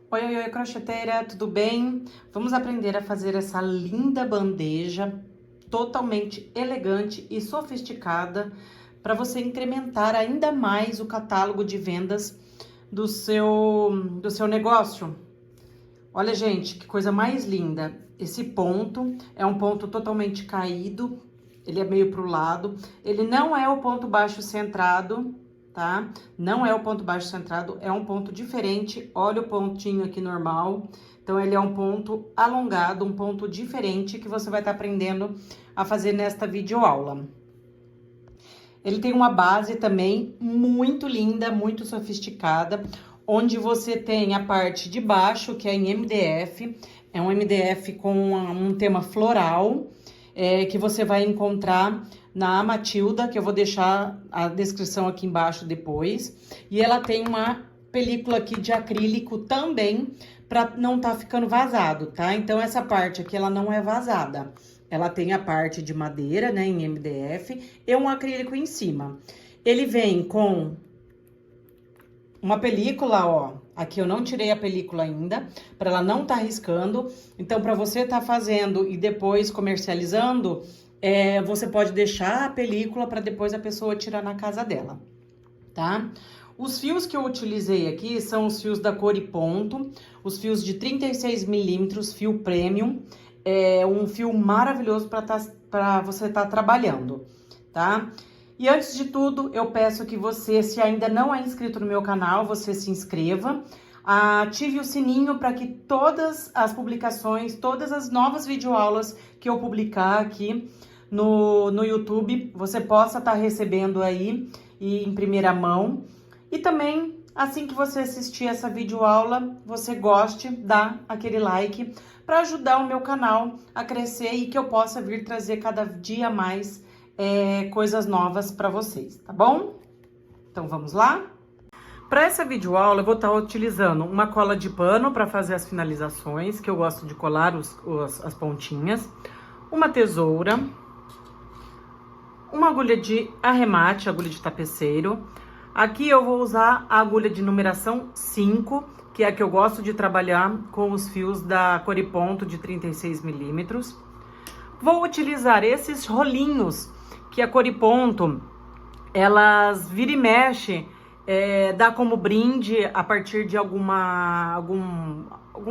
Oi, oi, oi, crocheteira, tudo bem? Vamos aprender a fazer essa linda bandeja totalmente elegante e sofisticada para você incrementar ainda mais o catálogo de vendas do seu negócio. Olha, gente, que coisa mais linda. Esse ponto é um ponto totalmente caído, ele é meio pro lado. Ele não é o ponto baixo centrado, tá? Não é o ponto baixo centrado, é um ponto diferente. Olha o pontinho aqui normal. Então, ele é um ponto alongado, um ponto diferente que você vai estar aprendendo a fazer nesta videoaula. Ele tem uma base também muito linda, muito sofisticada, onde você tem a parte de baixo, que é em MDF, é um MDF com um tema floral, que você vai encontrar na Matilda, que eu vou deixar a descrição aqui embaixo depois. E ela tem uma película aqui de acrílico também, para não tá ficando vazado, tá? Então, essa parte aqui, ela não é vazada. Ela tem a parte de madeira, né, em MDF, e um acrílico em cima. Ele vem com uma película, ó. Aqui eu não tirei a película ainda, para ela não tá riscando. Então, para você tá fazendo e depois comercializando, você pode deixar a película para depois a pessoa tirar na casa dela, tá? Os fios que eu utilizei aqui são os fios da Coriponto, os fios de 36 milímetros, fio premium. É um fio maravilhoso para você estar trabalhando, tá? E antes de tudo, eu peço que você, se ainda não é inscrito no meu canal, você se inscreva, ative o sininho para que todas as publicações, todas as novas videoaulas que eu publicar aqui no YouTube, você possa estar recebendo aí e em primeira mão. E também, assim que você assistir essa videoaula, você goste, dá aquele like para ajudar o meu canal a crescer e que eu possa vir trazer cada dia mais coisas novas para vocês, tá bom? Então, vamos lá? Para essa videoaula, eu vou estar utilizando uma cola de pano para fazer as finalizações, que eu gosto de colar as pontinhas, uma tesoura, uma agulha de arremate, agulha de tapeceiro. Aqui eu vou usar a agulha de numeração 5, que é a que eu gosto de trabalhar com os fios da Coriponto de 36 milímetros. Vou utilizar esses rolinhos que a Coriponto, elas vira e mexe, dá como brinde a partir de algum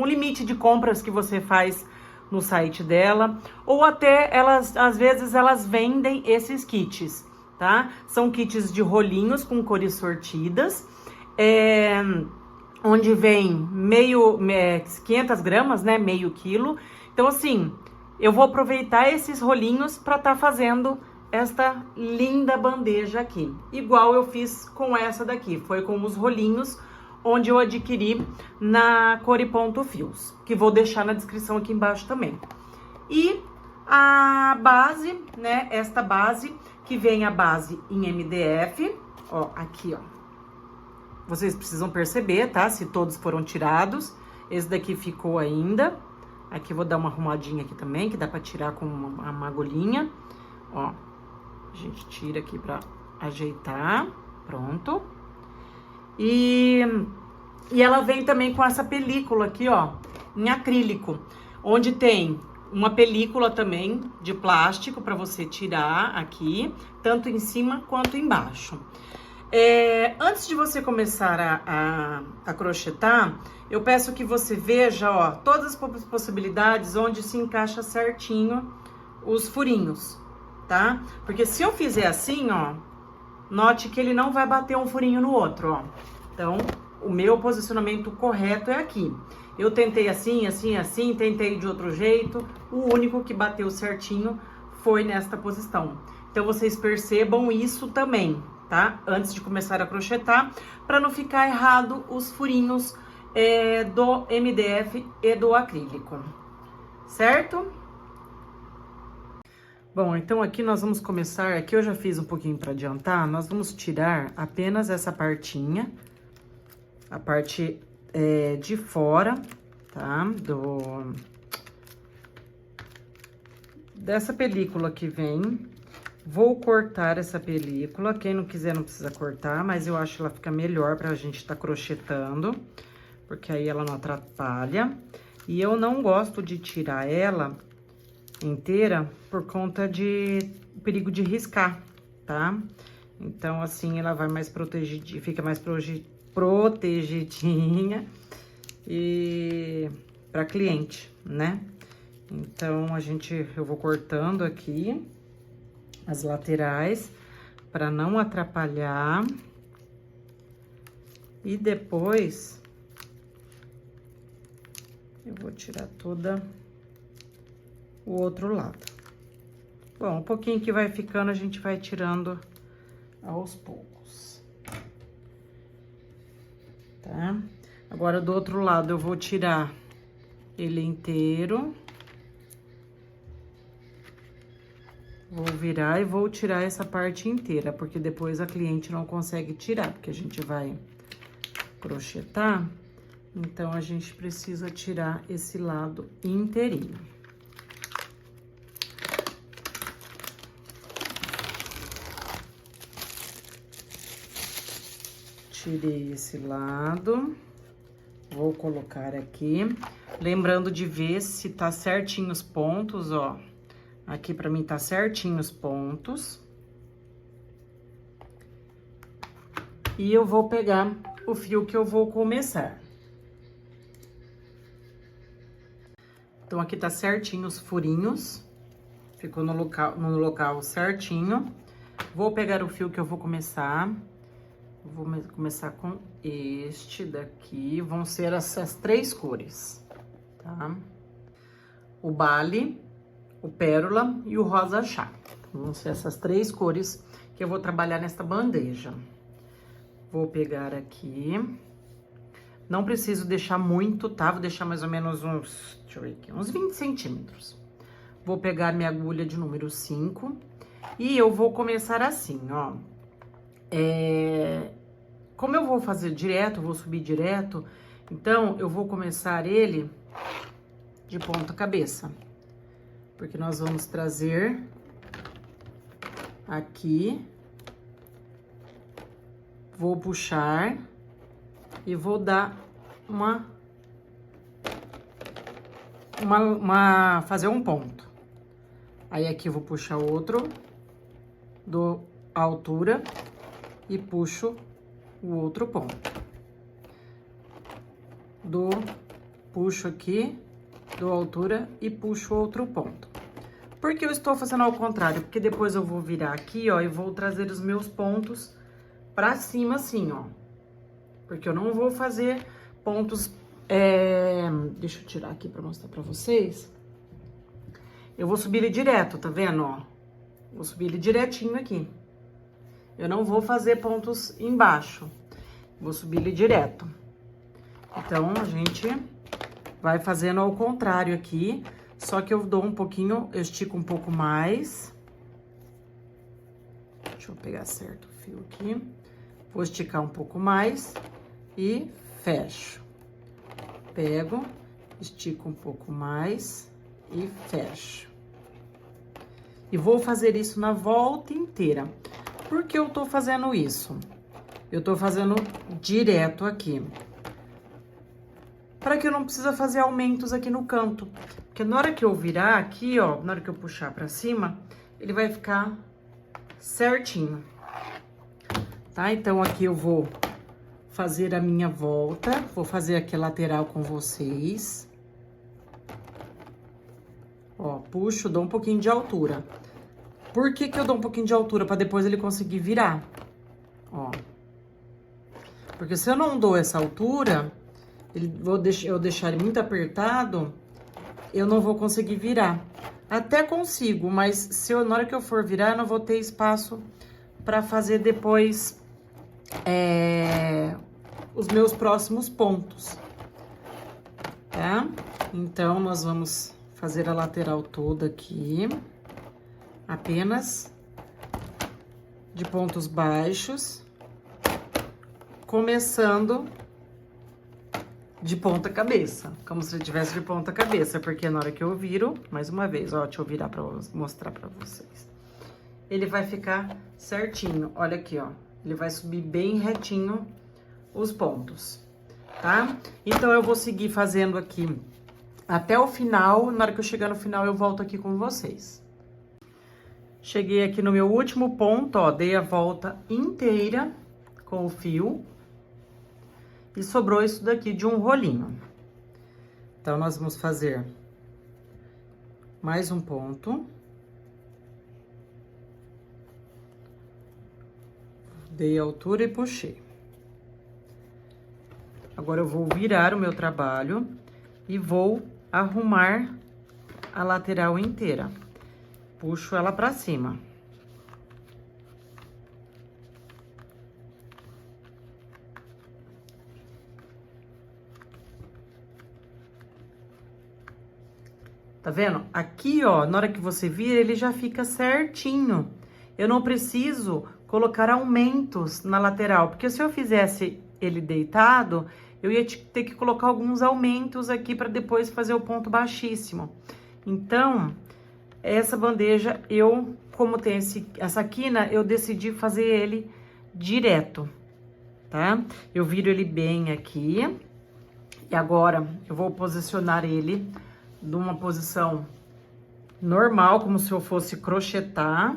limite de compras que você faz no site dela, ou até elas, às vezes, elas vendem esses kits, tá? São kits de rolinhos com cores sortidas, onde vem 500 gramas, né? Meio quilo. Então, assim, eu vou aproveitar esses rolinhos para estar fazendo esta linda bandeja aqui. Igual eu fiz com essa daqui, foi com os rolinhos, onde eu adquiri na Coriponto Fios, que vou deixar na descrição aqui embaixo também. E a base, né, esta base, que vem a base em MDF, ó, aqui, ó. Vocês precisam perceber, tá, se todos foram tirados. Esse daqui ficou ainda. Aqui eu vou dar uma arrumadinha aqui também, que dá pra tirar com uma agulhinha. Ó, a gente tira aqui pra ajeitar, pronto. E ela vem também com essa película aqui, ó, em acrílico, onde tem uma película também de plástico para você tirar aqui, tanto em cima quanto embaixo. Antes de você começar a crochetar, eu peço que você veja, ó, todas as possibilidades onde se encaixa certinho os furinhos, tá? Porque se eu fizer assim, ó, note que ele não vai bater um furinho no outro, ó. Então, o meu posicionamento correto é aqui. Eu tentei assim, assim, assim, tentei de outro jeito. O único que bateu certinho foi nesta posição. Então, vocês percebam isso também, tá? Antes de começar a crochetar, para não ficar errado os furinhos do MDF e do acrílico, certo? Bom, então aqui nós vamos começar, aqui eu já fiz um pouquinho para adiantar, nós vamos tirar apenas essa partinha, a parte de fora, tá? Dessa película que vem. Vou cortar essa película, quem não quiser não precisa cortar, mas eu acho que ela fica melhor pra gente estar crochetando. porque aí ela não atrapalha. E eu não gosto de tirar ela inteira por conta de perigo de riscar, tá? Então, assim, ela vai mais protegidinha, fica mais protegidinha e para cliente, né? Então, eu vou cortando aqui as laterais para não atrapalhar. E depois eu vou tirar toda o outro lado. Bom, um pouquinho que vai ficando, a gente vai tirando aos poucos. Tá? Agora, do outro lado, eu vou tirar ele inteiro. Vou virar e vou tirar essa parte inteira, porque depois a cliente não consegue tirar, porque a gente vai crochetar. Então, a gente precisa tirar esse lado inteirinho. Tirei esse lado, vou colocar aqui, lembrando de ver se tá certinho os pontos, ó. Aqui pra mim tá certinho os pontos. E eu vou pegar o fio que eu vou começar. Então, aqui tá certinho os furinhos, ficou no local certinho. Vou pegar o fio que eu vou começar. Vou começar com este daqui, vão ser essas 3 cores, tá? O bale, o pérola e o rosa chá. Vão ser essas 3 cores que eu vou trabalhar nesta bandeja. Vou pegar aqui, não preciso deixar muito, tá? Vou deixar mais ou menos uns, deixa eu ver aqui, uns 20 centímetros. Vou pegar minha agulha de número 5 e eu vou começar assim, ó. Como eu vou fazer direto, vou subir direto, então eu vou começar ele de ponta cabeça. Porque nós vamos trazer aqui, vou puxar e vou dar fazer um ponto. Aí aqui eu vou puxar outro, dou a altura e puxo o outro ponto. Puxo aqui, dou altura e puxo outro ponto. Por que eu estou fazendo ao contrário? Porque depois eu vou virar aqui, ó, e vou trazer os meus pontos pra cima, assim, ó. Porque eu não vou fazer pontos... Deixa eu tirar aqui pra mostrar pra vocês. Eu vou subir ele direto, tá vendo, ó? Vou subir ele direitinho aqui. Eu não vou fazer pontos embaixo, vou subir ele direto. Então, a gente vai fazendo ao contrário aqui, só que eu dou um pouquinho, eu estico um pouco mais. Deixa eu pegar certo o fio aqui. Vou esticar um pouco mais e fecho. Pego, estico um pouco mais e fecho. E vou fazer isso na volta inteira. Por que eu tô fazendo isso? Eu tô fazendo direto aqui. Para que eu não precisa fazer aumentos aqui no canto. Porque na hora que eu virar aqui, ó, na hora que eu puxar pra cima, ele vai ficar certinho. Tá? Então, aqui eu vou fazer a minha volta. Vou fazer aqui a lateral com vocês. Ó, puxo, dou um pouquinho de altura. Por que que eu dou um pouquinho de altura? Pra depois ele conseguir virar. Ó. Porque se eu não dou essa altura, eu deixar ele muito apertado, eu não vou conseguir virar. Até consigo, mas na hora que eu for virar, eu não vou ter espaço pra fazer depois os meus próximos pontos. Tá? Então, nós vamos fazer a lateral toda aqui. Apenas de pontos baixos, começando de ponta cabeça, como se ele tivesse de ponta cabeça, porque na hora que eu viro, mais uma vez, ó, deixa eu virar pra mostrar pra vocês. Ele vai ficar certinho, olha aqui, ó, ele vai subir bem retinho os pontos. tá? Então, eu vou seguir fazendo aqui até o final. Na hora que eu chegar no final, eu volto aqui com vocês. Cheguei aqui no meu último ponto, ó, dei a volta inteira com o fio. E sobrou isso daqui de um rolinho. Então, nós vamos fazer mais um ponto. Dei a altura e puxei. Agora, eu vou virar o meu trabalho e vou arrumar a lateral inteira. Puxo ela pra cima. Tá vendo? Aqui, ó, na hora que você vira, ele já fica certinho. Eu não preciso colocar aumentos na lateral, porque se eu fizesse ele deitado, eu ia ter que colocar alguns aumentos aqui para depois fazer o ponto baixíssimo. Então, essa bandeja, como tem essa quina, eu decidi fazer ele direto, tá? Eu viro ele bem aqui. E agora, eu vou posicionar ele numa posição normal, como se eu fosse crochetar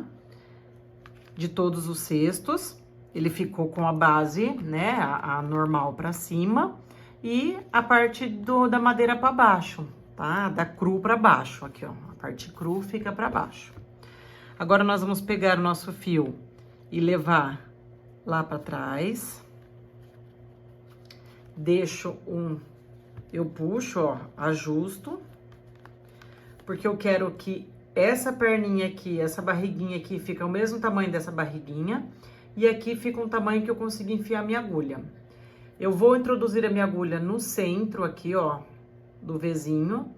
de todos os cestos. Ele ficou com a base, né, a normal pra cima e a parte da madeira pra baixo, tá? Da cru pra baixo, aqui, ó. A parte cru fica pra baixo. Agora, nós vamos pegar o nosso fio e levar lá pra trás. Eu puxo, ó, ajusto. Porque eu quero que essa perninha aqui, essa barriguinha aqui, fica o mesmo tamanho dessa barriguinha. E aqui fica um tamanho que eu consigo enfiar a minha agulha. Eu vou introduzir a minha agulha no centro aqui, ó, do Vzinho.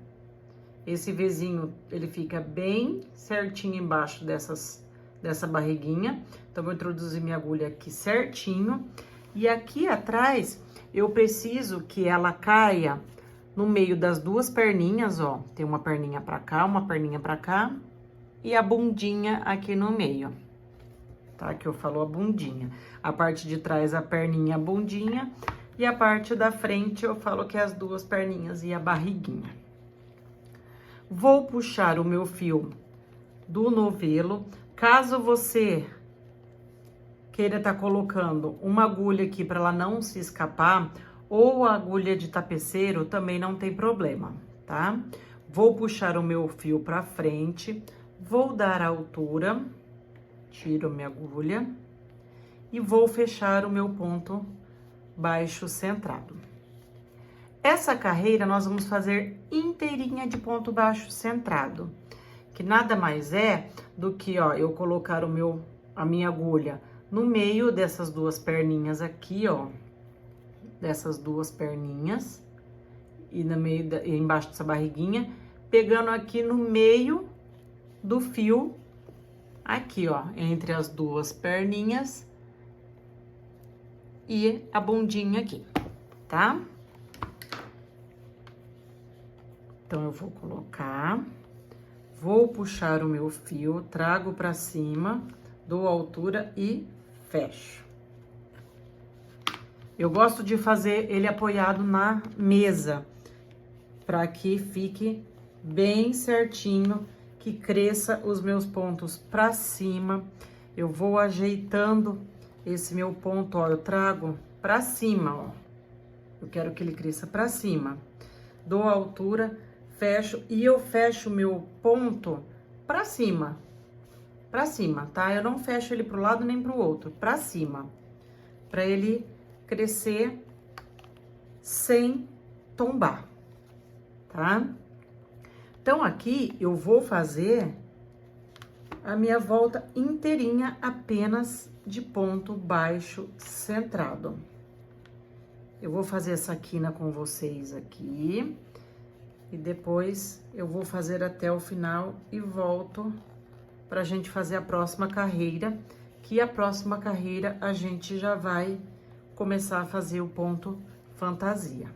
Esse Vzinho, ele fica bem certinho embaixo dessa barriguinha. Então, vou introduzir minha agulha aqui certinho. E aqui atrás, eu preciso que ela caia no meio das duas perninhas, ó. Tem uma perninha pra cá, uma perninha pra cá. E a bundinha aqui no meio. Tá? Que eu falo a bundinha. A parte de trás, a perninha, a bundinha. E a parte da frente, eu falo que é as duas perninhas e a barriguinha. Vou puxar o meu fio do novelo. Caso você queira estar colocando uma agulha aqui para ela não se escapar, ou a agulha de tapeceiro, também não tem problema, tá? Vou puxar o meu fio pra frente, vou dar a altura, tiro minha agulha e vou fechar o meu ponto baixo centrado. Essa carreira nós vamos fazer inteirinha de ponto baixo centrado, que nada mais é do que, ó, eu colocar a minha agulha no meio dessas duas perninhas aqui, ó, dessas duas perninhas e embaixo dessa barriguinha, pegando aqui no meio do fio, aqui, ó, entre as duas perninhas e a bundinha aqui, tá? Então, eu vou colocar, vou puxar o meu fio, trago pra cima, dou altura e fecho. Eu gosto de fazer ele apoiado na mesa, para que fique bem certinho, que cresça os meus pontos para cima. Eu vou ajeitando esse meu ponto, ó, eu trago para cima, ó. Eu quero que ele cresça para cima. Dou a altura, fecho e eu fecho o meu ponto para cima, tá? Eu não fecho ele pro lado nem pro outro, para cima, para ele crescer sem tombar, tá? Então, aqui eu vou fazer a minha volta inteirinha apenas de ponto baixo centrado. Eu vou fazer essa quina com vocês aqui e depois eu vou fazer até o final e volto pra gente fazer a próxima carreira, que a próxima carreira a gente já vai começar a fazer o ponto fantasia.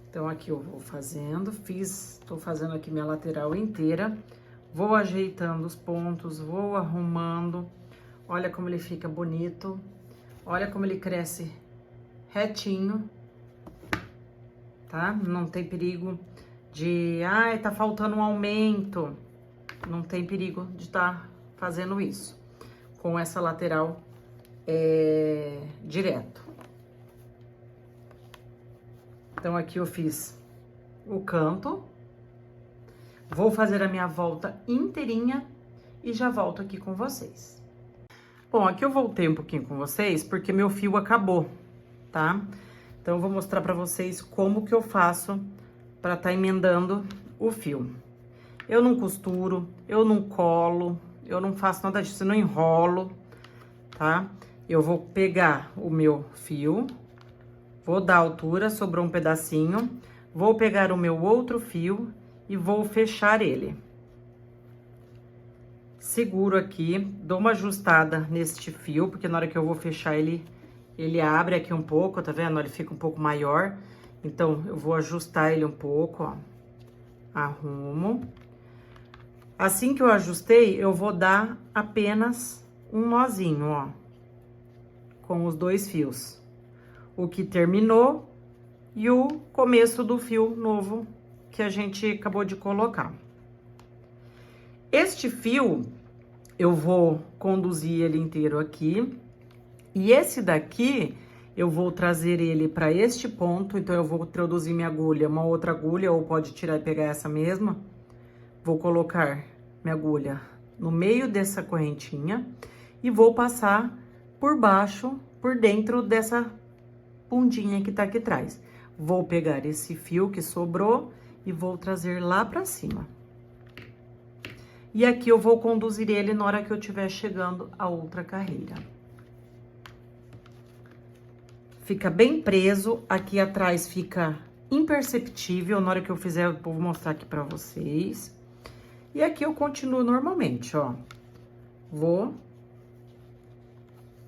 Então, aqui eu vou fazendo, tô fazendo aqui minha lateral inteira, vou ajeitando os pontos, vou arrumando. Olha como ele fica bonito, olha como ele cresce retinho, tá? Não tem perigo de, ai, tá faltando um aumento. Não tem perigo de estar fazendo isso com essa lateral direto. Então, aqui eu fiz o canto. Vou fazer a minha volta inteirinha e já volto aqui com vocês. Bom, aqui eu voltei um pouquinho com vocês porque meu fio acabou, tá? Então, eu vou mostrar pra vocês como que eu faço pra tá emendando o fio. Eu não costuro, eu não colo, eu não faço nada disso, eu não enrolo, tá? Eu vou pegar o meu fio, vou dar altura, sobrou um pedacinho, vou pegar o meu outro fio e vou fechar ele. Seguro aqui, dou uma ajustada neste fio, porque na hora que eu vou fechar ele abre aqui um pouco, tá vendo? Ele fica um pouco maior, então eu vou ajustar ele um pouco, ó. Arrumo. Assim que eu ajustei, eu vou dar apenas um nozinho, ó, com os dois fios. O que terminou e o começo do fio novo que a gente acabou de colocar. Este fio, eu vou conduzir ele inteiro aqui. E esse daqui, eu vou trazer ele para este ponto. Então, eu vou introduzir minha agulha, uma outra agulha, ou pode tirar e pegar essa mesma. Vou colocar minha agulha no meio dessa correntinha e vou passar por baixo, por dentro dessa pontinha que tá aqui atrás. Vou pegar esse fio que sobrou e vou trazer lá pra cima. E aqui eu vou conduzir ele na hora que eu estiver chegando a outra carreira. Fica bem preso, aqui atrás fica imperceptível. Na hora que eu fizer, eu vou mostrar aqui pra vocês. E aqui eu continuo normalmente, ó. Vou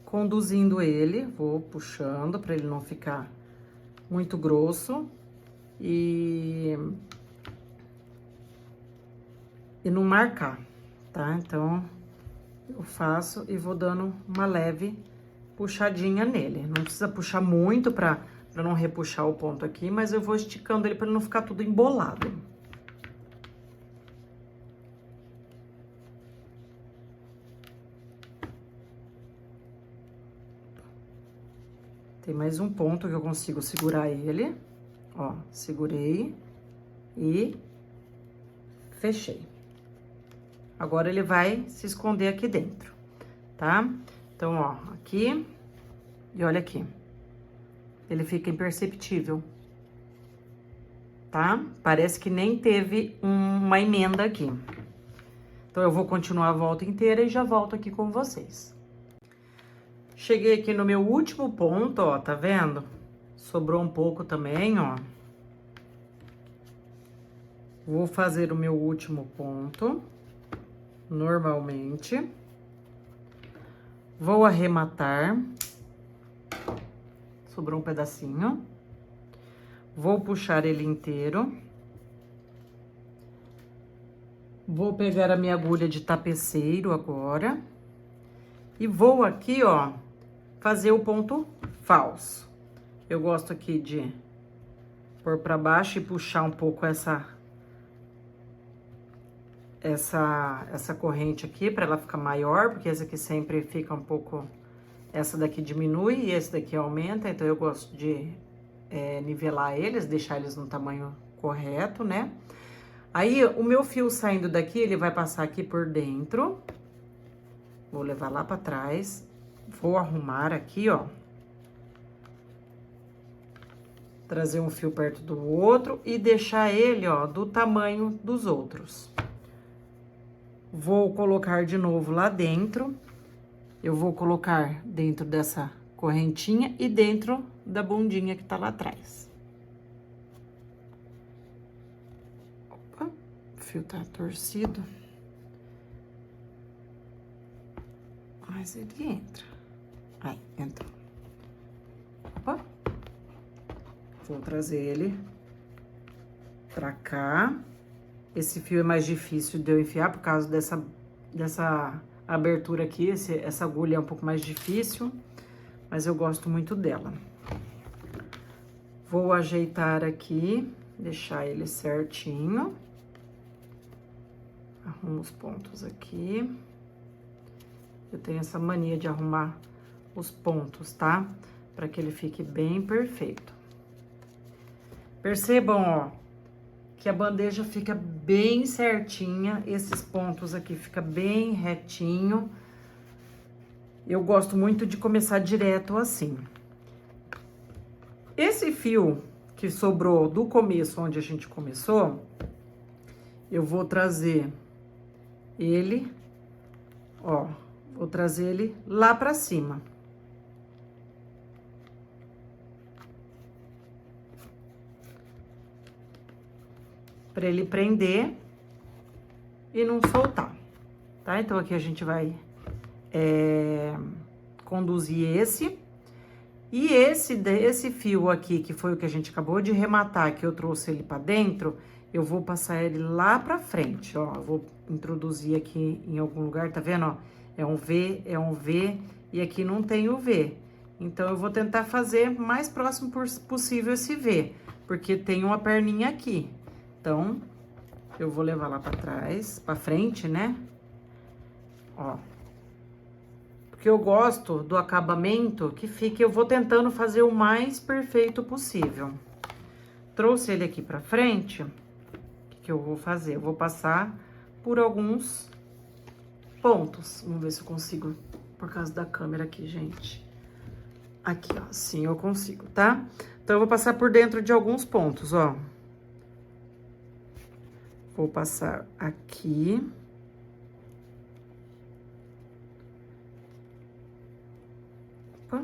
conduzindo ele, vou puxando pra ele não ficar muito grosso. E não marcar, tá? Então, eu faço e vou dando uma leve puxadinha nele. Não precisa puxar muito pra não repuxar o ponto aqui, mas eu vou esticando ele pra ele não ficar tudo embolado. Tem mais um ponto que eu consigo segurar ele. Ó, segurei e fechei. Agora, ele vai se esconder aqui dentro, tá? Então, ó, aqui e olha aqui. Ele fica imperceptível, tá? Parece que nem teve uma emenda aqui. Então, eu vou continuar a volta inteira e já volto aqui com vocês. Cheguei aqui no meu último ponto, ó, tá vendo? Sobrou um pouco também, ó. Vou fazer o meu último ponto, normalmente. Vou arrematar. Sobrou um pedacinho. Vou puxar ele inteiro. Vou pegar a minha agulha de tapeceiro agora. E vou aqui, ó, fazer o ponto falso. Eu gosto aqui de pôr pra baixo e puxar um pouco essa corrente aqui, pra ela ficar maior, porque essa aqui sempre fica um pouco... Essa daqui diminui e esse daqui aumenta, então eu gosto de nivelar eles, deixar eles no tamanho correto, né? Aí, o meu fio saindo daqui, ele vai passar aqui por dentro. Vou levar lá pra trás. Vou arrumar aqui, ó. Trazer um fio perto do outro e deixar ele, ó, do tamanho dos outros. Vou colocar de novo lá dentro. Eu vou colocar dentro dessa correntinha e dentro da bundinha que tá lá atrás. Opa, o fio tá torcido. Mas ele entra. Aí, entrou. Opa. Vou trazer ele pra cá. Esse fio é mais difícil de eu enfiar por causa dessa abertura aqui. Essa agulha é um pouco mais difícil, mas eu gosto muito dela. Vou ajeitar aqui, deixar ele certinho. Arrumo os pontos aqui. Eu tenho essa mania de arrumar os pontos, tá? Para que ele fique bem perfeito. Percebam, ó, que a bandeja fica bem certinha. Esses pontos aqui fica bem retinho. Eu gosto muito de começar direto assim. Esse fio que sobrou do começo, onde a gente começou, eu vou trazer ele, ó, vou trazer ele lá pra cima. Pra ele prender e não soltar, tá? Então, aqui a gente vai conduzir esse. E esse fio aqui, que foi o que a gente acabou de rematar, que eu trouxe ele pra dentro, eu vou passar ele lá pra frente, ó. Eu vou introduzir aqui em algum lugar, tá vendo, ó? É um V, e aqui não tem o V. Então, eu vou tentar fazer mais próximo possível esse V, porque tem uma perninha aqui. Então, eu vou levar lá pra trás, pra frente, né? Ó. Porque eu gosto do acabamento que fique, eu vou tentando fazer o mais perfeito possível. Trouxe ele aqui pra frente, o que eu vou fazer? Eu vou passar por alguns pontos. Vamos ver se eu consigo, por causa da câmera aqui, gente. Aqui, ó, assim eu consigo, tá? Então, eu vou passar por dentro de alguns pontos, ó. Vou passar aqui. Opa,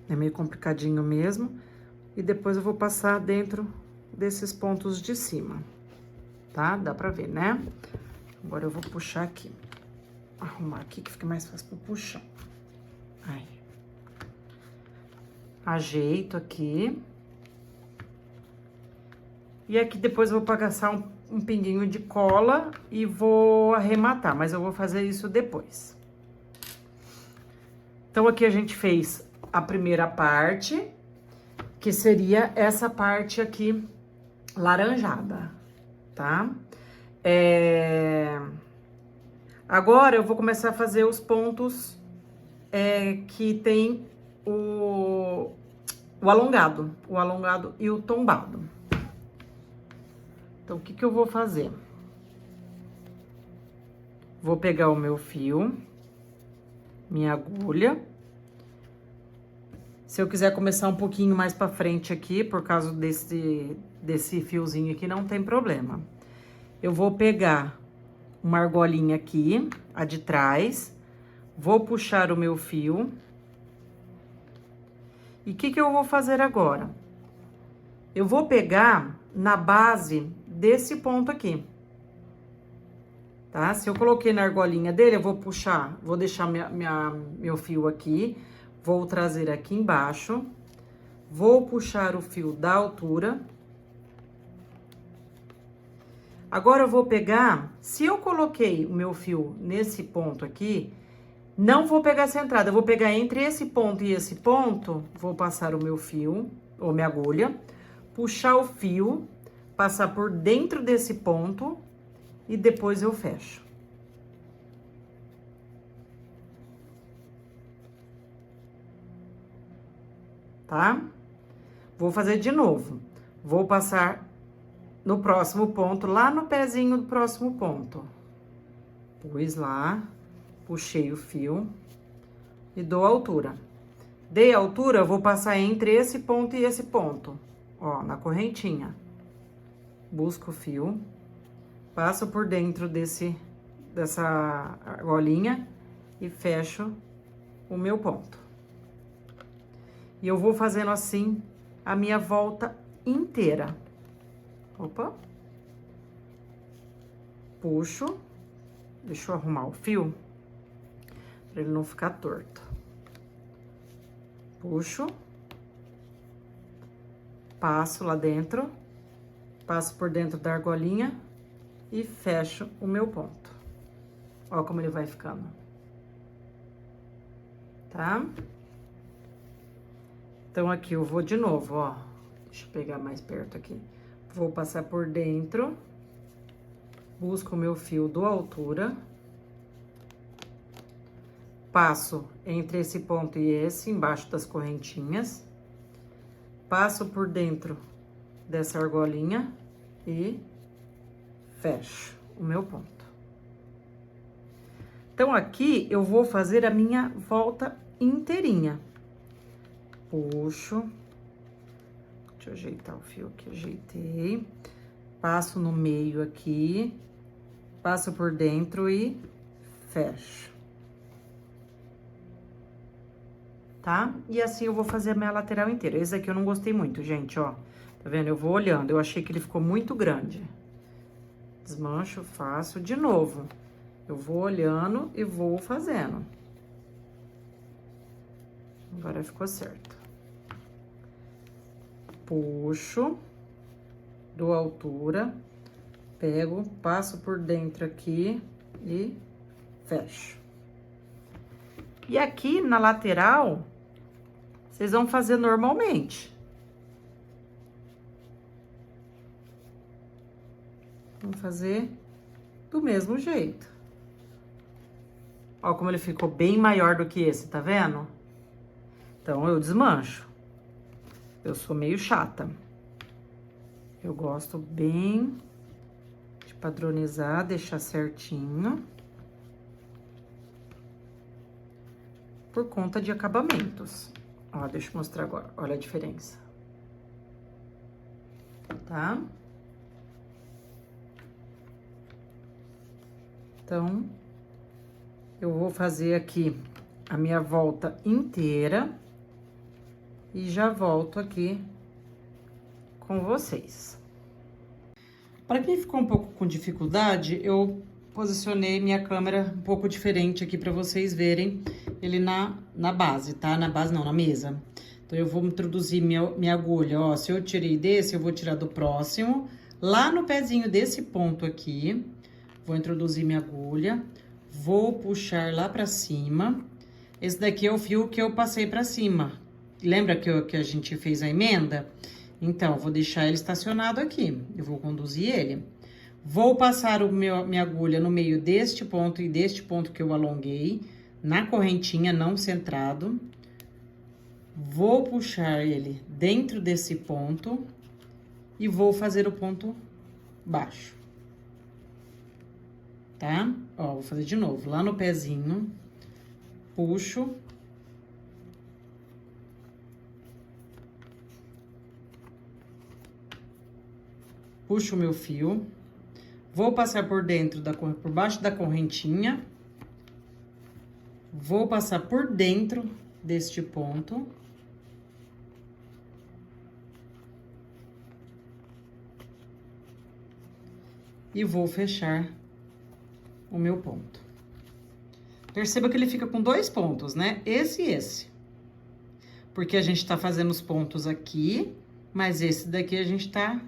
é meio complicadinho mesmo. E depois eu vou passar dentro desses pontos de cima, tá? Dá pra ver, né? Agora eu vou puxar aqui. Arrumar aqui que fica mais fácil pra puxar. Aí. Ajeito aqui. E aqui depois eu vou passar um pinguinho de cola e vou arrematar, mas eu vou fazer isso depois. Então, aqui a gente fez a primeira parte, que seria essa parte aqui laranjada, tá? Agora, eu vou começar a fazer os pontos que tem o alongado e o tombado. Então, o que que eu vou fazer? Vou pegar o meu fio, minha agulha. Se eu quiser começar um pouquinho mais pra frente aqui, por causa desse fiozinho aqui, não tem problema. Eu vou pegar uma argolinha aqui, a de trás, vou puxar o meu fio. E o que que eu vou fazer agora? Eu vou pegar na base desse ponto aqui, tá? Se eu coloquei na argolinha dele, eu vou puxar, vou deixar meu fio aqui, vou trazer aqui embaixo, vou puxar o fio da altura. Agora, eu vou pegar, se eu coloquei o meu fio nesse ponto aqui, não vou pegar essa entrada, eu vou pegar entre esse ponto e esse ponto, vou passar o meu fio, ou minha agulha, puxar o fio, passar por dentro desse ponto e depois eu fecho. Tá? Vou fazer de novo. Vou passar no próximo ponto, lá no pezinho do próximo ponto. Pus lá, puxei o fio e dou a altura. Dei a altura, eu vou passar entre esse ponto e esse ponto, ó, na correntinha. Busco o fio, passo por dentro dessa argolinha e fecho o meu ponto. E eu vou fazendo assim a minha volta inteira. Opa. Puxo. Deixa eu arrumar o fio, pra ele não ficar torto. Puxo. Passo lá dentro. Passo por dentro da argolinha e fecho o meu ponto. Ó como ele vai ficando. Tá? Então, aqui eu vou de novo, ó. Deixa eu pegar mais perto aqui. Vou passar por dentro. Busco o meu fio do altura. Passo entre esse ponto e esse, embaixo das correntinhas. Passo por dentro dessa argolinha e fecho o meu ponto. Então, aqui eu vou fazer a minha volta inteirinha. Puxo. Deixa eu ajeitar o fio aqui, ajeitei. Passo no meio aqui. Passo por dentro e fecho. Tá? E assim eu vou fazer a minha lateral inteira. Esse aqui eu não gostei muito, gente, ó. Tá vendo? Eu vou olhando. Eu achei que ele ficou muito grande. Desmancho, faço de novo. Eu vou olhando e vou fazendo. Agora ficou certo. Puxo, dou altura, pego, passo por dentro aqui e fecho. E aqui na lateral, vocês vão fazer normalmente. Vamos fazer do mesmo jeito. Ó como ele ficou bem maior do que esse, tá vendo? Então, eu desmancho. Eu sou meio chata. Eu gosto bem de padronizar, deixar certinho. Por conta de acabamentos. Ó, deixa eu mostrar agora. Olha a diferença. Tá? Então, eu vou fazer aqui a minha volta inteira e já volto aqui com vocês. Para quem ficou um pouco com dificuldade, eu posicionei minha câmera um pouco diferente aqui para vocês verem ele na base, tá? Na base não, na mesa. Então, eu vou introduzir minha agulha, ó. Se eu tirei desse, eu vou tirar do próximo. Lá no pezinho desse ponto aqui, vou introduzir minha agulha. Vou puxar lá pra cima. Esse daqui é o fio que eu passei pra cima. Lembra que a gente fez a emenda? Então, vou deixar ele estacionado aqui. Eu vou conduzir ele. Vou passar minha agulha no meio deste ponto e deste ponto que eu alonguei, na correntinha não centrado. Vou puxar ele dentro desse ponto e vou fazer o ponto baixo. Tá? Ó, vou fazer de novo. Lá no pezinho, puxo. Puxo o meu fio. Vou passar por dentro por baixo da correntinha. Vou passar por dentro deste ponto. E vou fechar o meu ponto. Perceba que ele fica com dois pontos, né? Esse e esse. Porque a gente tá fazendo os pontos aqui, mas esse daqui a gente tá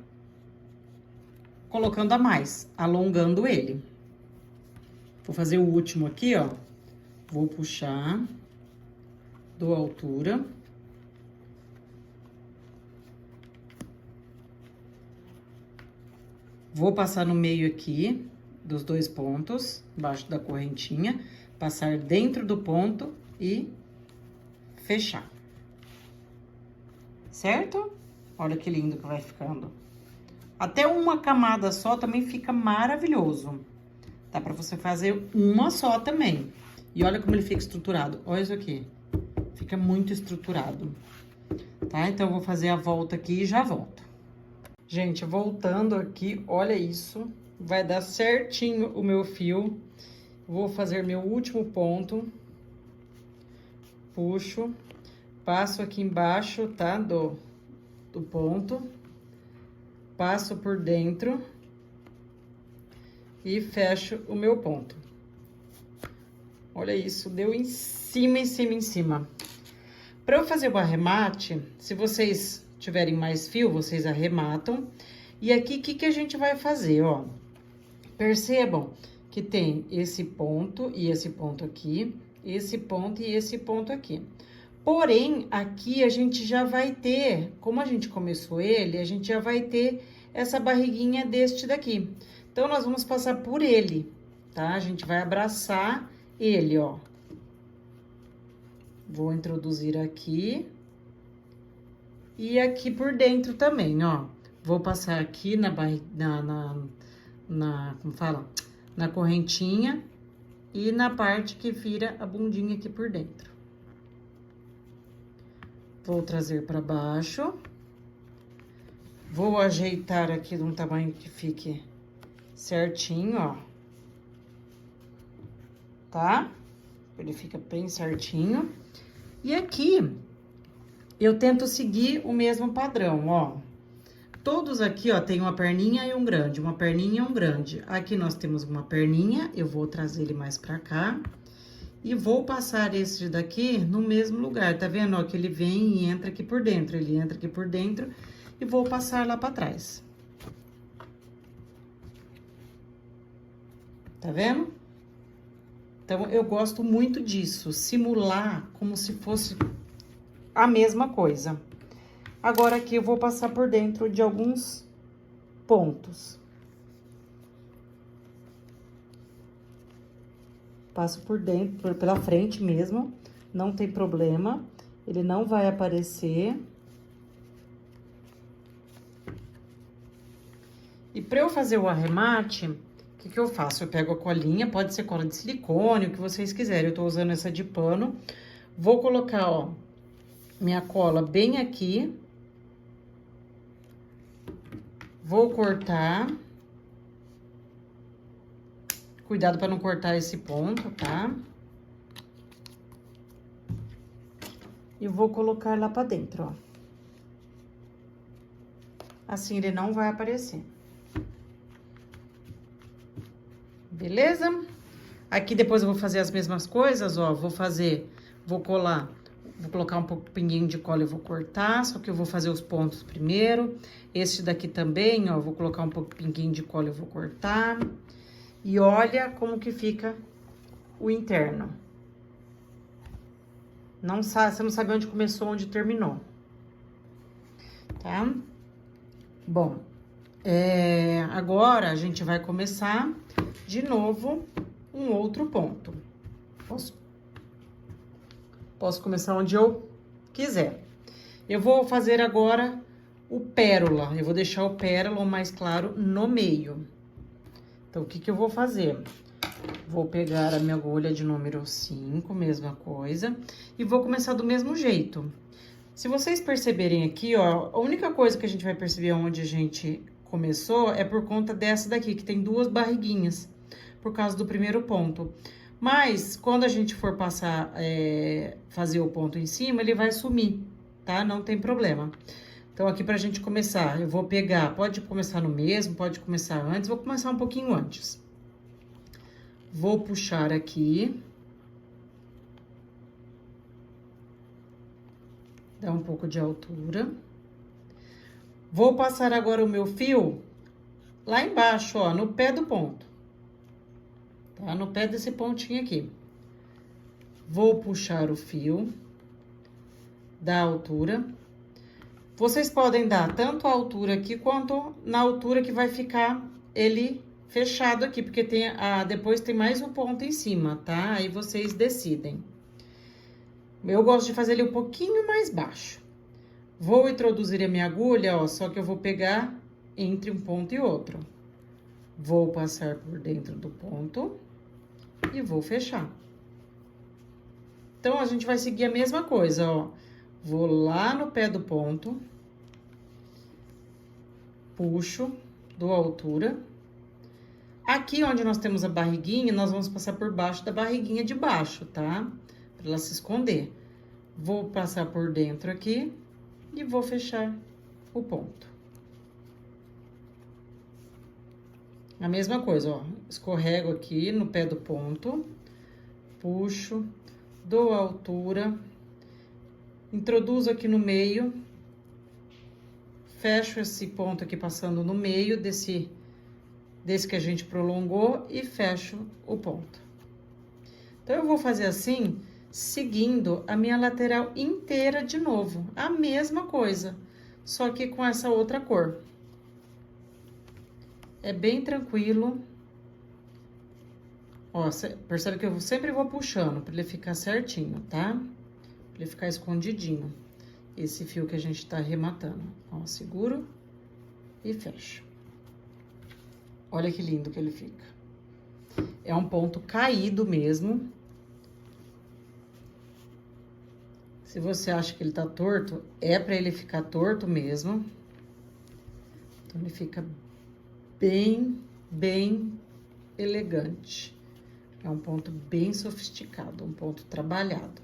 colocando a mais, alongando ele. Vou fazer o último aqui, ó. Vou puxar, dou altura. Vou passar no meio aqui dos dois pontos, embaixo da correntinha, passar dentro do ponto e fechar. Certo? Olha que lindo que vai ficando. Até uma camada só também fica maravilhoso. Dá pra você fazer uma só também. E olha como ele fica estruturado. Olha isso aqui. Fica muito estruturado. Tá? Então, eu vou fazer a volta aqui e já volto. Gente, voltando aqui, olha isso. Vai dar certinho o meu fio. Vou fazer meu último ponto. Puxo. Passo aqui embaixo, tá? Do ponto. Passo por dentro. E fecho o meu ponto. Olha isso, deu em cima, em cima, em cima. Para eu fazer o arremate, se vocês tiverem mais fio, vocês arrematam. E aqui, o que a gente vai fazer, ó? Percebam que tem esse ponto e esse ponto aqui, esse ponto e esse ponto aqui. Porém, aqui a gente já vai ter, como a gente começou ele, a gente já vai ter essa barriguinha deste daqui. Então, nós vamos passar por ele, tá? A gente vai abraçar ele, ó. Vou introduzir aqui. E aqui por dentro também, ó. Vou passar aqui como fala? Na correntinha e na parte que vira a bundinha aqui por dentro. Vou trazer para baixo. Vou ajeitar aqui de um tamanho que fique certinho, ó. Tá? Ele fica bem certinho. E aqui, eu tento seguir o mesmo padrão, ó. Todos aqui, ó, tem uma perninha e um grande, uma perninha e um grande. Aqui nós temos uma perninha, eu vou trazer ele mais pra cá. E vou passar esse daqui no mesmo lugar, tá vendo? Ó, que ele vem e entra aqui por dentro, ele entra aqui por dentro e vou passar lá pra trás. Tá vendo? Então, eu gosto muito disso, simular como se fosse a mesma coisa. Agora, aqui eu vou passar por dentro de alguns pontos. Passo por dentro, pela frente mesmo, não tem problema, ele não vai aparecer. E para eu fazer o arremate, o que que eu faço? Eu pego a colinha, pode ser cola de silicone, o que vocês quiserem. Eu tô usando essa de pano. Vou colocar, ó, minha cola bem aqui. Vou cortar. Cuidado para não cortar esse ponto, tá? E vou colocar lá pra dentro, ó. Assim ele não vai aparecer. Beleza? Aqui depois eu vou fazer as mesmas coisas, ó. Vou colar, vou colocar um pouquinho de cola e vou cortar, só que eu vou fazer os pontos primeiro. Este daqui também, ó, vou colocar um pouquinho de cola e vou cortar. E olha como que fica o interno. Você não sabe onde começou, onde terminou. Tá? Bom, agora a gente vai começar de novo um outro ponto. Posso começar onde eu quiser. Eu vou fazer agora o pérola. Eu vou deixar o pérola, o mais claro, no meio. Então, o que que eu vou fazer? Vou pegar a minha agulha de número 5, mesma coisa, e vou começar do mesmo jeito. Se vocês perceberem aqui, ó, a única coisa que a gente vai perceber onde a gente começou é por conta dessa daqui, que tem duas barriguinhas, por causa do primeiro ponto. Mas, quando a gente for passar, fazer o ponto em cima, ele vai sumir, tá? Não tem problema. Então, aqui pra gente começar, eu vou pegar, pode começar no mesmo, pode começar antes, vou começar um pouquinho antes. Vou puxar aqui. Dá um pouco de altura. Vou passar agora o meu fio lá embaixo, ó, no pé do ponto. Tá? No pé desse pontinho aqui. Vou puxar o fio da altura. Vocês podem dar tanto a altura aqui, quanto na altura que vai ficar ele fechado aqui, porque depois tem mais um ponto em cima, tá? Aí vocês decidem. Eu gosto de fazer ele um pouquinho mais baixo. Vou introduzir a minha agulha, ó, só que eu vou pegar entre um ponto e outro. Vou passar por dentro do ponto e vou fechar. Então, a gente vai seguir a mesma coisa, ó. Vou lá no pé do ponto, puxo, dou a altura. Aqui onde nós temos a barriguinha, nós vamos passar por baixo da barriguinha de baixo, tá? Pra ela se esconder. Vou passar por dentro aqui e vou fechar o ponto. A mesma coisa, ó. Escorrego aqui no pé do ponto, puxo, dou a altura. Introduzo aqui no meio, fecho esse ponto aqui passando no meio desse que a gente prolongou e fecho o ponto. Então, eu vou fazer assim seguindo a minha lateral inteira de novo, a mesma coisa, só que com essa outra cor. É bem tranquilo. Ó, percebe que eu sempre vou puxando pra ele ficar certinho, tá? Pra ele ficar escondidinho. Esse fio que a gente tá arrematando. Ó, seguro e fecho. Olha que lindo que ele fica. É um ponto caído mesmo. Se você acha que ele tá torto, é pra ele ficar torto mesmo. Então, ele fica bem elegante. É um ponto bem sofisticado, um ponto trabalhado.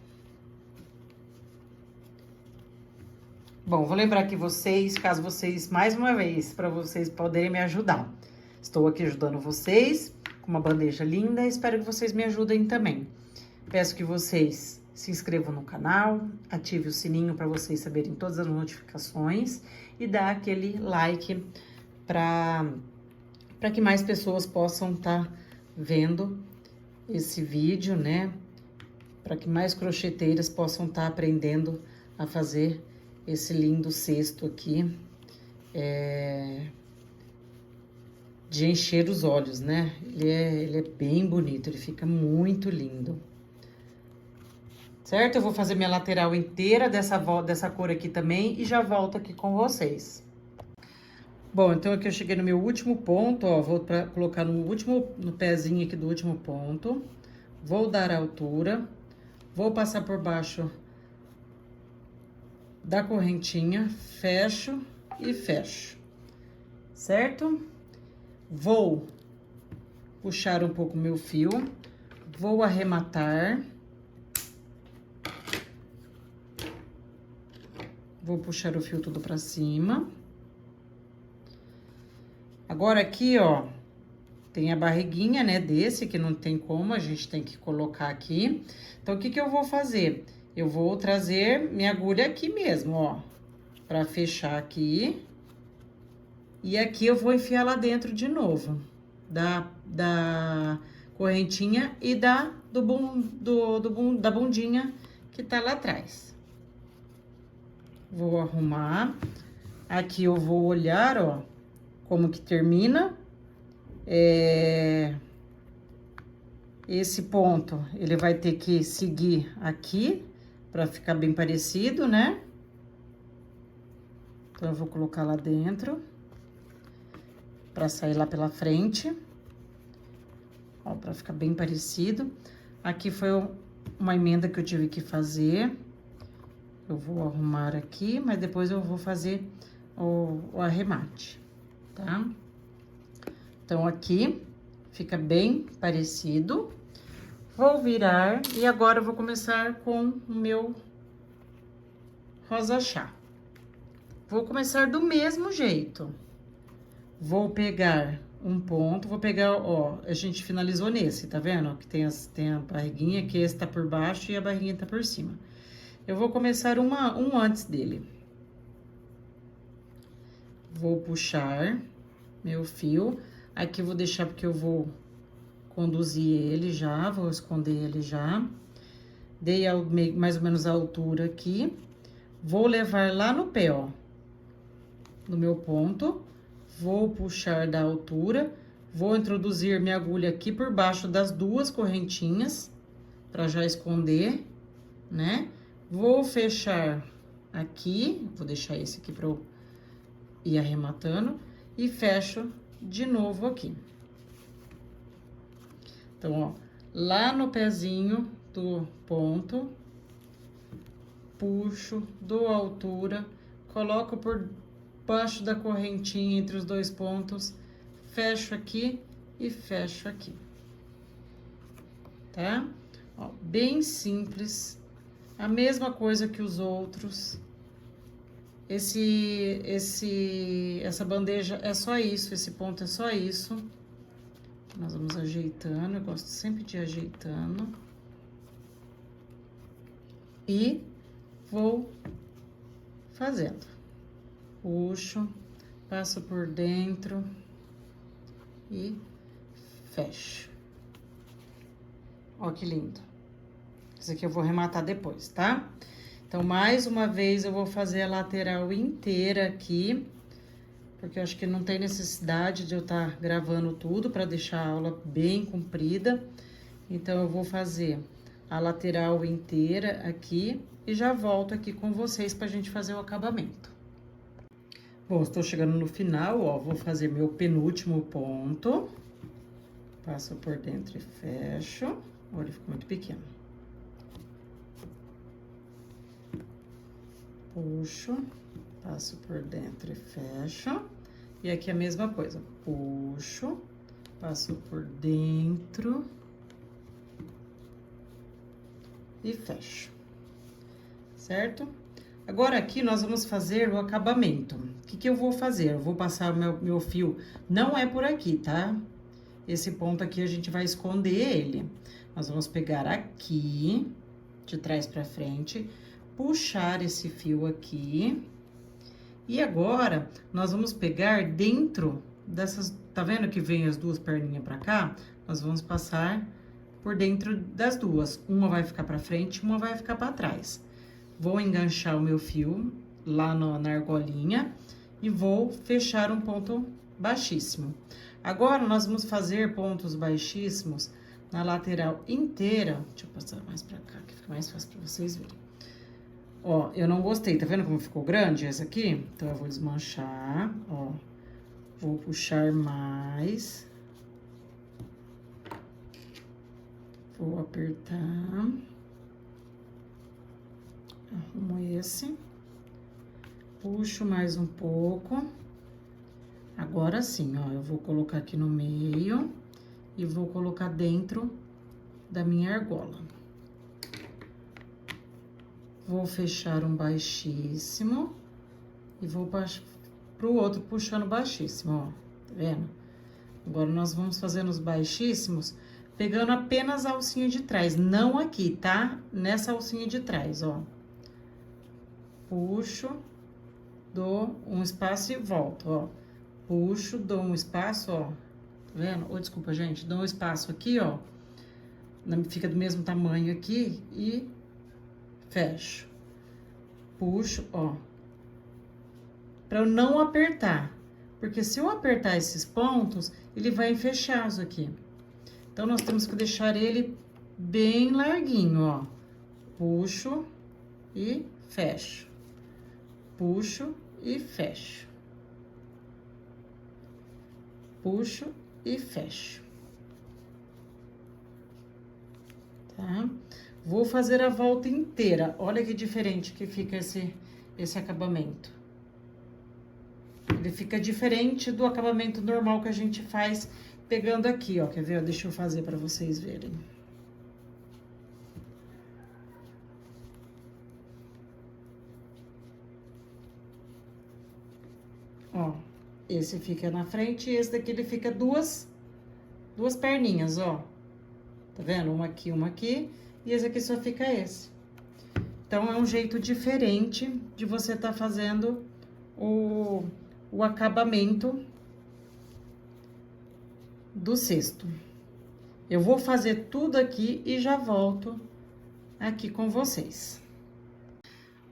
Bom, vou lembrar aqui vocês, caso vocês, mais uma vez, para vocês poderem me ajudar. Estou aqui ajudando vocês com uma bandeja linda, espero que vocês me ajudem também. Peço que vocês se inscrevam no canal, ative o sininho para vocês saberem todas as notificações e dá aquele like para que mais pessoas possam estar vendo esse vídeo, né? Para que mais crocheteiras possam estar aprendendo a fazer esse lindo cesto aqui, de encher os olhos, né? Ele é bem bonito, ele fica muito lindo. Certo? Eu vou fazer minha lateral inteira dessa cor aqui também e já volto aqui com vocês. Bom, então aqui eu cheguei no meu último ponto, ó, vou colocar no pezinho aqui do último ponto. Vou dar a altura, vou passar por baixo da correntinha, fecho e fecho, certo? Vou puxar um pouco meu fio, vou arrematar. Vou puxar o fio tudo pra cima. Agora aqui, ó, tem a barriguinha, né, desse, que não tem como, a gente tem que colocar aqui. Então, o que que eu vou fazer? Eu vou trazer minha agulha aqui mesmo, ó, pra fechar aqui. E aqui eu vou enfiar lá dentro de novo, da correntinha e da bundinha que tá lá atrás. Vou arrumar. Aqui eu vou olhar, ó, como que termina. Esse ponto, ele vai ter que seguir aqui, pra ficar bem parecido, né? Então, eu vou colocar lá dentro, pra sair lá pela frente. Ó, pra ficar bem parecido. Aqui foi uma emenda que eu tive que fazer. Eu vou arrumar aqui, mas depois eu vou fazer o arremate, tá? Então, aqui fica bem parecido. Vou virar e agora eu vou começar com o meu rosa chá. Vou começar do mesmo jeito. Vou pegar um ponto, vou pegar, ó, a gente finalizou nesse, tá vendo? Que tem a barriguinha, que esse tá por baixo e a barriguinha tá por cima. Eu vou começar um antes dele. Vou puxar meu fio. Aqui eu vou deixar porque eu vou conduzir ele já, vou esconder ele já. Dei mais ou menos a altura aqui. Vou levar lá no pé, ó, no meu ponto. Vou puxar da altura. Vou introduzir minha agulha aqui por baixo das duas correntinhas, pra já esconder, né? Vou fechar aqui, vou deixar esse aqui pra eu ir arrematando, e fecho de novo aqui. Então, ó, lá no pezinho do ponto, puxo, dou a altura, coloco por baixo da correntinha entre os dois pontos, fecho aqui e fecho aqui. Tá? Ó, bem simples. A mesma coisa que os outros. Essa bandeja é só isso, esse ponto é só isso. Nós vamos ajeitando, eu gosto sempre de ir ajeitando. E vou fazendo. Puxo, passo por dentro e fecho. Ó que lindo. Esse aqui eu vou rematar depois, tá? Então, mais uma vez, eu vou fazer a lateral inteira aqui, porque eu acho que não tem necessidade de eu estar gravando tudo para deixar a aula bem comprida. Então, eu vou fazer a lateral inteira aqui e já volto aqui com vocês pra gente fazer o acabamento. Bom, estou chegando no final, ó, vou fazer meu penúltimo ponto. Passo por dentro e fecho. Olha, ele ficou muito pequeno. Puxo, passo por dentro e fecho. E aqui a mesma coisa, puxo, passo por dentro e fecho, certo? Agora aqui nós vamos fazer o acabamento. O que que eu vou fazer? Eu vou passar o meu fio, não é por aqui, tá? Esse ponto aqui a gente vai esconder ele. Nós vamos pegar aqui, de trás pra frente, puxar esse fio aqui. E agora, nós vamos pegar dentro dessas... Tá vendo que vem as duas perninhas pra cá? Nós vamos passar por dentro das duas. Uma vai ficar pra frente, uma vai ficar pra trás. Vou enganchar o meu fio lá na argolinha e vou fechar um ponto baixíssimo. Agora, nós vamos fazer pontos baixíssimos na lateral inteira. Deixa eu passar mais pra cá, que fica mais fácil pra vocês verem. Ó, eu não gostei, tá vendo como ficou grande essa aqui? Então, eu vou desmanchar, ó. Vou puxar mais. Vou apertar. Arrumo esse. Puxo mais um pouco. Agora sim, ó, eu vou colocar aqui no meio e vou colocar dentro da minha argola. Vou fechar um baixíssimo e vou pro outro puxando baixíssimo, ó, tá vendo? Agora, nós vamos fazendo os baixíssimos, pegando apenas a alcinha de trás, não aqui, tá? Nessa alcinha de trás, ó. Puxo, dou um espaço e volto, ó. Puxo, dou um espaço, ó, tá vendo? Oh, desculpa, gente, dou um espaço aqui, ó, fica do mesmo tamanho aqui e fecho. Puxo, ó, pra eu não apertar, porque se eu apertar esses pontos, ele vai fechar isso aqui. Então, nós temos que deixar ele bem larguinho, ó. Puxo e fecho. Puxo e fecho. Puxo e fecho. Tá? Vou fazer a volta inteira. Olha que diferente que fica esse acabamento. Ele fica diferente do acabamento normal que a gente faz pegando aqui, ó. Quer ver? Deixa eu fazer pra vocês verem. Ó, esse fica na frente e esse daqui ele fica duas perninhas, ó. Tá vendo? Uma aqui, e esse aqui só fica esse. Então, é um jeito diferente de você tá fazendo o acabamento do cesto. Eu vou fazer tudo aqui e já volto aqui com vocês.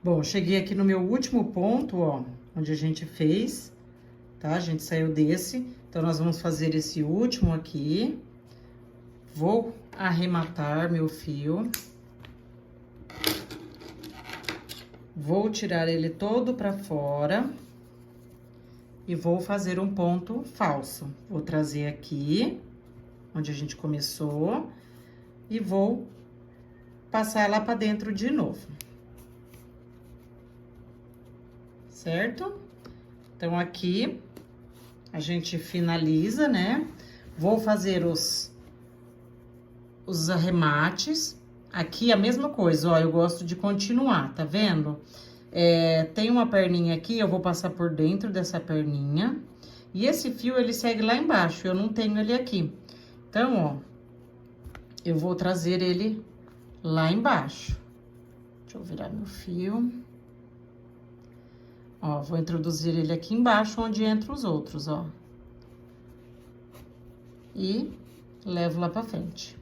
Bom, cheguei aqui no meu último ponto, ó, onde a gente fez, tá? A gente saiu desse, então, nós vamos fazer esse último aqui. Vou arrematar meu fio. Vou tirar ele todo pra fora. E vou fazer um ponto falso. Vou trazer aqui, onde a gente começou, e vou passar lá pra dentro de novo. Certo? Então, aqui, a gente finaliza, né? Vou fazer os arremates. Aqui, a mesma coisa, ó, eu gosto de continuar, tá vendo? Tem uma perninha aqui, eu vou passar por dentro dessa perninha. E esse fio, ele segue lá embaixo, eu não tenho ele aqui. Então, ó, eu vou trazer ele lá embaixo. Deixa eu virar meu fio. Ó, vou introduzir ele aqui embaixo, onde entra os outros, ó. E levo lá pra frente.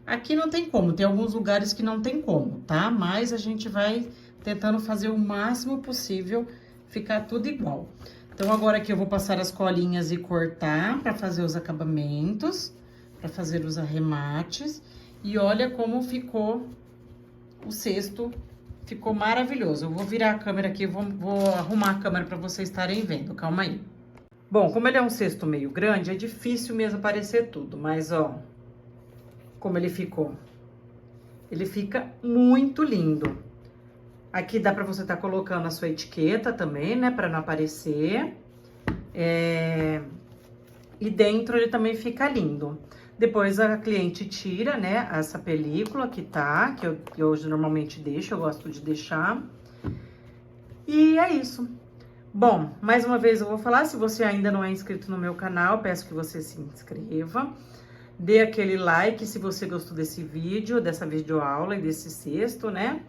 Aqui não tem como, tem alguns lugares que não tem como, tá? Mas a gente vai tentando fazer o máximo possível, ficar tudo igual. Então, agora aqui eu vou passar as colinhas e cortar para fazer os acabamentos, para fazer os arremates. E olha como ficou o cesto, ficou maravilhoso. Eu vou virar a câmera aqui, vou arrumar a câmera para vocês estarem vendo, calma aí. Bom, como ele é um cesto meio grande, é difícil mesmo aparecer tudo, mas ó, como ele ficou. Ele fica muito lindo. Aqui dá pra você tá colocando a sua etiqueta também, né, pra não aparecer. E dentro ele também fica lindo. Depois a cliente tira, né, essa película que tá, que eu hoje normalmente deixo, eu gosto de deixar. E é isso. Bom, mais uma vez eu vou falar, se você ainda não é inscrito no meu canal, peço que você se inscreva. Dê aquele like se você gostou desse vídeo, dessa videoaula e desse cesto, né?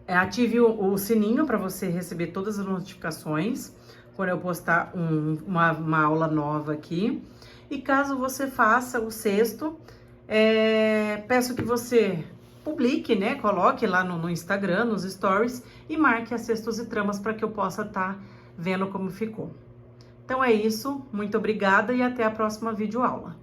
Ative o sininho para você receber todas as notificações quando eu postar uma aula nova aqui. E caso você faça o cesto, peço que você publique, né? Coloque lá no Instagram, nos stories e marque as cestos e tramas para que eu possa estar vendo como ficou. Então é isso, muito obrigada e até a próxima videoaula.